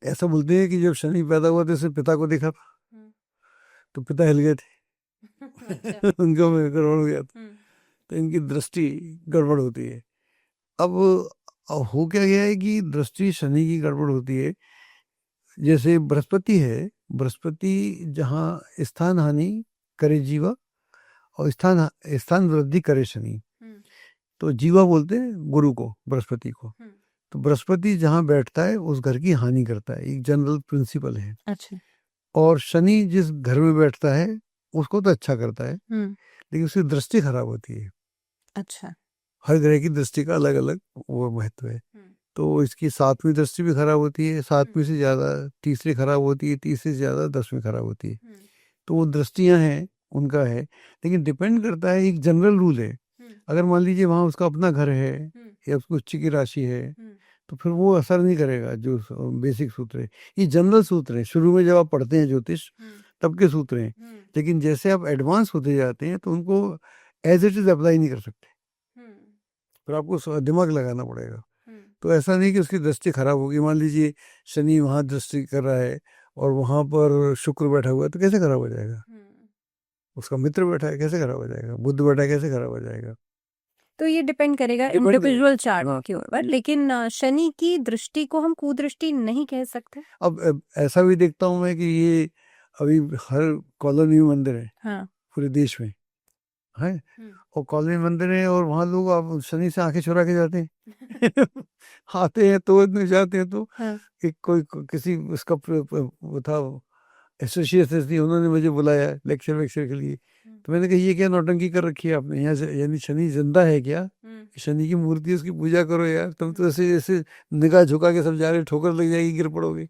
ऐसा बोलते हैं कि जब शनि पैदा हुआ तो इसने पिता को देखा था, तो पिता हिल गए थे। अच्छा। उनका गड़बड़ हो गया था, तो इनकी दृष्टि गड़बड़ होती है। अब हो क्या गया है कि दृष्टि शनि की गड़बड़ होती है। जैसे बृहस्पति है, बृहस्पति जहाँ स्थान हानि करे जीवा और स्थान स्थान वृद्धि करे शनि, तो जीवा बोलते हैं गुरु को, बृहस्पति को। तो बृहस्पति जहाँ बैठता है उस घर की हानि करता है, एक जनरल प्रिंसिपल है। अच्छा। और शनि जिस घर में बैठता है उसको तो अच्छा करता है, लेकिन उसकी दृष्टि खराब होती है। अच्छा। हर ग्रह की दृष्टि का अलग अलग वो महत्व है। तो इसकी 7वीं दृष्टि भी खराब होती है, 7वीं से ज्यादा तीसरी खराब होती है, तीसरी से ज्यादा 10वीं खराब होती है। तो वो दृष्टियां हैं, उनका है, लेकिन डिपेंड करता है, एक जनरल रूल है। अगर मान लीजिए वहां उसका अपना घर है या उसको उच्च की राशि है, तो फिर वो असर नहीं करेगा। जो बेसिक सूत्र है, ये जनरल सूत्र है, शुरू में जब आप पढ़ते हैं ज्योतिष तब के सूत्र हैं, लेकिन जैसे आप एडवांस होते जाते हैं तो उनको एज इट इज अप्लाई नहीं कर सकते, फिर आपको दिमाग लगाना पड़ेगा। तो ऐसा नहीं कि उसकी दृष्टि खराब होगी। मान लीजिए शनि वहां दृष्टि कर रहा है और वहां पर शुक्र बैठा हुआ है, तो कैसे खराब हो जाएगा? उसका मित्र बैठा है, कैसे खराब हो जाएगा? बुध बैठा है, कैसे खराब हो जाएगा? तो ये डिपेंड करेगा इंडिविजुअल चार्ट के ऊपर, लेकिन शनि की दृष्टि को हम कुदृष्टि नहीं कह सकते। अब ऐसा भी देखता हूँ मैं कि ये अभी हर कॉलोनी में मंदिर है, हाँ। पूरे देश में है, और कॉलोनी मंदिर है, और वहां लोग आप शनि से आंखें चुरा के जाते हैं। आते हैं तो इतने जाते हैं तो एक किसी उसका वो था, एसोसिएशन थी, उन्होंने मुझे बुलाया लेक्चर वेक्चर के लिए। तो मैंने कहा ये क्या नौटंकी कर रखी है आपने यहाँ से, यानी शनि जिंदा है क्या? शनि की मूर्ति है, उसकी पूजा करो यार। तुम तो ऐसे जैसे निगाह झुका के सब जा रहे, ठोकर लग जाएगी, गिर पड़ोगे।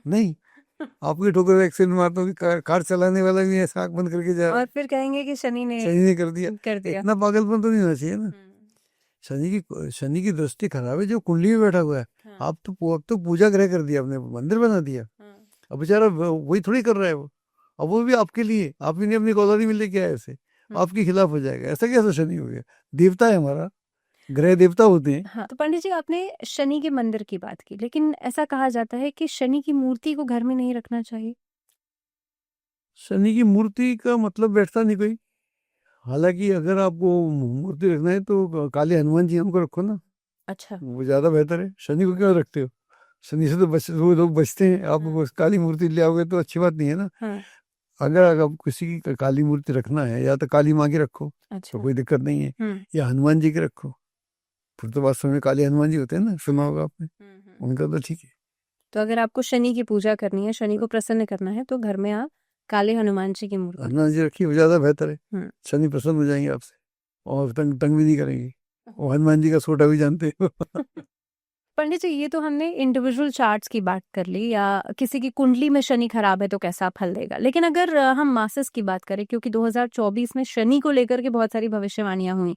नहीं, आपकी ठोकर एक्सीडेंट मारता हूँ, कार चलाने वाला भी ऐसा आंख बंद करके जा रहा है, और फिर कहेंगे कि शनि ने कर दिया। कर दिया। इतना पागलपन तो नहीं होना चाहिए ना। शनि की दृष्टि खराब है जो कुंडली में बैठा हुआ है। हाँ, आप तो पूजा ग्रह कर दिया, आपने मंदिर बना दिया। हाँ, अब बेचारा वही थोड़ी कर रहा है वो, अब वो भी आपके लिए, आप ही ने अपनी औलादी में लेके आए ऐसे, आपके खिलाफ हो जाएगा। ऐसा कैसा शनि हो गया? देवता है हमारा, ग्रह देवता होते हैं। हाँ। तो पंडित जी आपने शनि के मंदिर की बात की, लेकिन ऐसा कहा जाता है कि शनि की मूर्ति को घर में नहीं रखना चाहिए। शनि की मूर्ति का मतलब बैठता नहीं कोई। हालांकि अगर आपको मूर्ति रखना है तो काले हनुमान जी हमको रखो ना, अच्छा। वो ज्यादा बेहतर है। शनि को क्यों रखते हो? शनि से तो वो लोग बचते हैं। आप हाँ, काली मूर्ति ले आओगे तो अच्छी बात नहीं है ना। हाँ, अगर आप किसी की काली मूर्ति रखना है, या तो काली माँ की रखो तो अच्छा। कोई दिक्कत नहीं है, या हनुमान जी की रखो। फिर तो वास्तव में काले हनुमान जी होते हैं ना, सुना होगा आपने, उनका तो ठीक है। तो अगर आपको शनि की पूजा करनी है, शनि को प्रसन्न करना है, तो घर में आप काले हनुमान जी की मूर्ति। हनुमान जी रखिए, वो ज्यादा बेहतर है। हम्म। शनि प्रसन्न हो जाएंगे आपसे और तंग तंग भी नहीं करेंगे। वो हनुमान जी का सोटा भी जानते हो। पंडित जी ये तो हमने इंडिविजुअल चार्ट्स की बात कर ली, या किसी की कुंडली में शनि खराब है तो कैसा फल देगा। लेकिन अगर हम मासेस की बात करें, क्योंकि 2024 में शनि को लेकर के बहुत सारी भविष्यवाणियां हुई,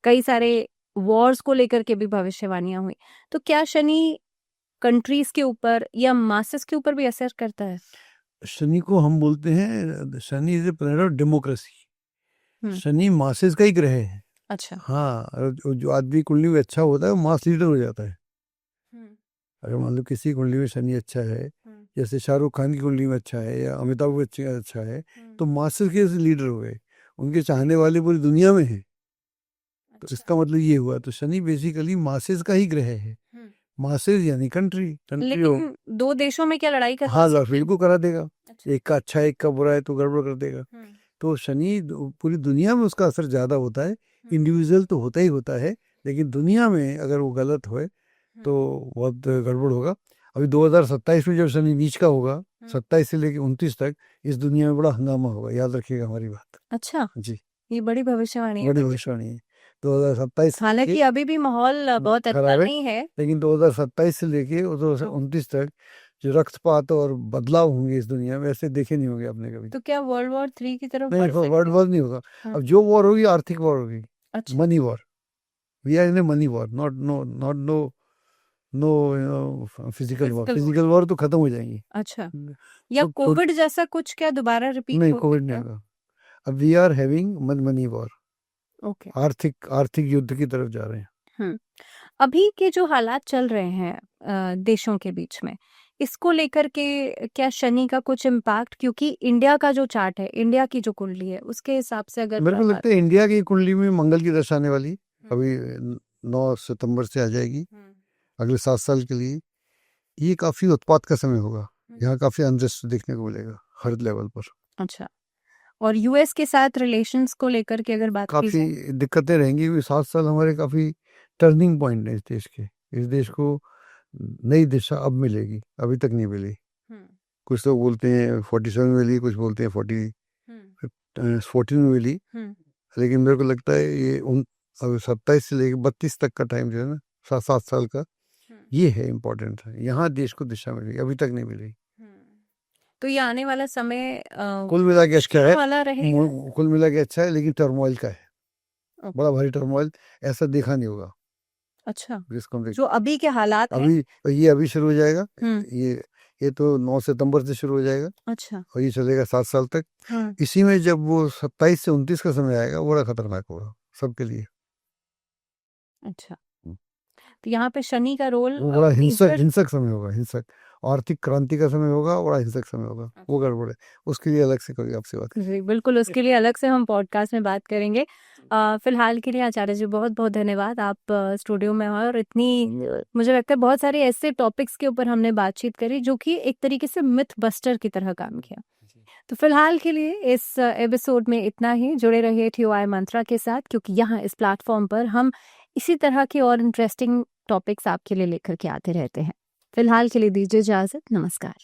कई सारे वॉर्स को लेकर के भी भविष्यवाणियां हुई, तो क्या शनि कंट्रीज के ऊपर या मासेस के ऊपर भी असर करता है? शनि को हम बोलते हैं, Shani is a planet of democracy. Hmm. Shani masses का ही ग्रह है। अच्छा। हाँ, और जो आदमी कुंडली में अच्छा होता है वो मास लीडर हो जाता है। अगर मान लो किसी कुंडली में शनि अच्छा है, जैसे शाहरुख खान की कुंडली में अच्छा है, या अमिताभ बच्चन अच्छा है, तो मासेस के लीडर हो गए, उनके चाहने वाले पूरी दुनिया में हैं। तो इसका मतलब ये हुआ, तो शनि बेसिकली मासेस का ही ग्रह है। मासेस यानी कंट्री हो। लेकिन दो देशों में क्या लड़ाई कर हाँ, बिल्कुल करा देगा। अच्छा। एक का अच्छा है, एक का बुरा है, तो गड़बड़ कर देगा। तो शनि पूरी दुनिया में उसका असर ज्यादा होता है। इंडिविजुअल तो होता ही होता है, लेकिन दुनिया में अगर वो गलत होए तो बहुत गड़बड़ होगा। अभी 2027 में जब शनि नीच का होगा, 27 से लेकर 29 तक, इस दुनिया में बड़ा हंगामा होगा। याद रखिएगा हमारी बात। अच्छा, जी, ये बड़ी भविष्यवाणी है। बड़ी भविष्यवाणी है। 2027 हालांकि अभी भी माहौल बहुत अच्छा खराब है, नहीं है। लेकिन 2027 से लेके 2029 तक जो रक्तपात और बदलाव होंगे इस दुनिया में, ऐसे देखे नहीं होंगे आपने कभी। तो क्या वर्ल्ड वॉर 3 की तरफ नहीं, बढ़ सकते वर्ल्ड हैं? वॉर नहीं होगा। हाँ। अब जो वॉर होगी आर्थिक वॉर होगी, अच्छा। Money war. We are in a money war, not no physical war. Physical war। Physical war तो खत्म हो जाएंगी। अच्छा, या तो कोविड जैसा कुछ क्या दोबारा रिपीट नहीं, हो कोविड नहीं सकता है? होगा। अब we are having money war, okay. आर्थिक युद्ध की तरफ जा रहे हैं। हम्म। अभी के जो हालात चल रहे हैं देशों के बीच में, इसको लेकर के क्या शनि का कुछ इम्पैक्ट, क्योंकि इंडिया का जो चार्ट है, इंडिया की जो कुंडली है, उसके हिसाब से अगर मेरे को बात- लगता है इंडिया की कुंडली में मंगल की दशा आने वाली, अभी 9 सितंबर से आ जाएगी, अगले 7 साल के लिए। ये काफी उत्पात का समय होगा। यहाँ काफी अनरेस्ट देखने को मिलेगा हर लेवल पर। अच्छा, और यूएस के साथ रिलेशंस को लेकर के अगर बात की काफी जाए, दिक्कतें रहेंगी। 7 साल हमारे काफी टर्निंग पॉइंट है इस देश के। इस देश को नई दिशा अब मिलेगी, अभी तक नहीं मिली। कुछ लोग बोलते हैं 47 में मिली, कुछ बोलते हैं 14 में मिली, लेकिन मेरे को लगता है ये 27 से लेकर 32 तक का टाइम जो है ना, 7 साल का, ये है इम्पोर्टेंट है। यहाँ देश को दिशा मिलेगी, अभी तक नहीं मिली। तो ये आने वाला समय कुल मिला के अच्छा है, वाला रहेगा। कुल मिला के अच्छा है, लेकिन टर्मोइल का है, ओके। बड़ा भारी टर्मोइल। ऐसा देखा नहीं होगा अच्छा, जिसको हम जो अभी के हालात हैं। अभी ये अभी शुरू हो जाएगा। हम्म। ये तो 9 सितंबर से शुरू हो जाएगा अच्छा। और ये चलेगा 7 साल तक। हाँ। इसी में जब वो 27 से 29 का समय आएगा, वो बड़ा खतरनाक होगा सबके लिए। अच्छा, तो यहाँ पे शनि का रोल वो बड़ा हिंसक समय होगा, हिंसक। आर्थिक क्रांति का समय होगा, बड़ा हिंसक समय होगा, वो गड़बड़ है। उसके लिए अलग से कभी आपसे बात जी बिल्कुल, उसके लिए अलग से हम पॉडकास्ट में बात करेंगे। फिलहाल के लिए आचार्य जी बहुत बहुत धन्यवाद, आप स्टूडियो में आए और इतनी मुझे लगता है बहुत सारे ऐसे टॉपिक्स के ऊपर हमने बातचीत करी जो कि एक तरीके से मिथ बस्टर की तरह काम किया। तो फिलहाल के लिए इस एपिसोड में इतना ही। जुड़े रहिए TOI मंत्रा के साथ, क्योंकि यहाँ इस प्लेटफॉर्म पर हम इसी तरह के और इंटरेस्टिंग टॉपिक्स आपके लिए लेकर के आते रहते हैं। फिलहाल के लिए दीजिए इजाजत, नमस्कार।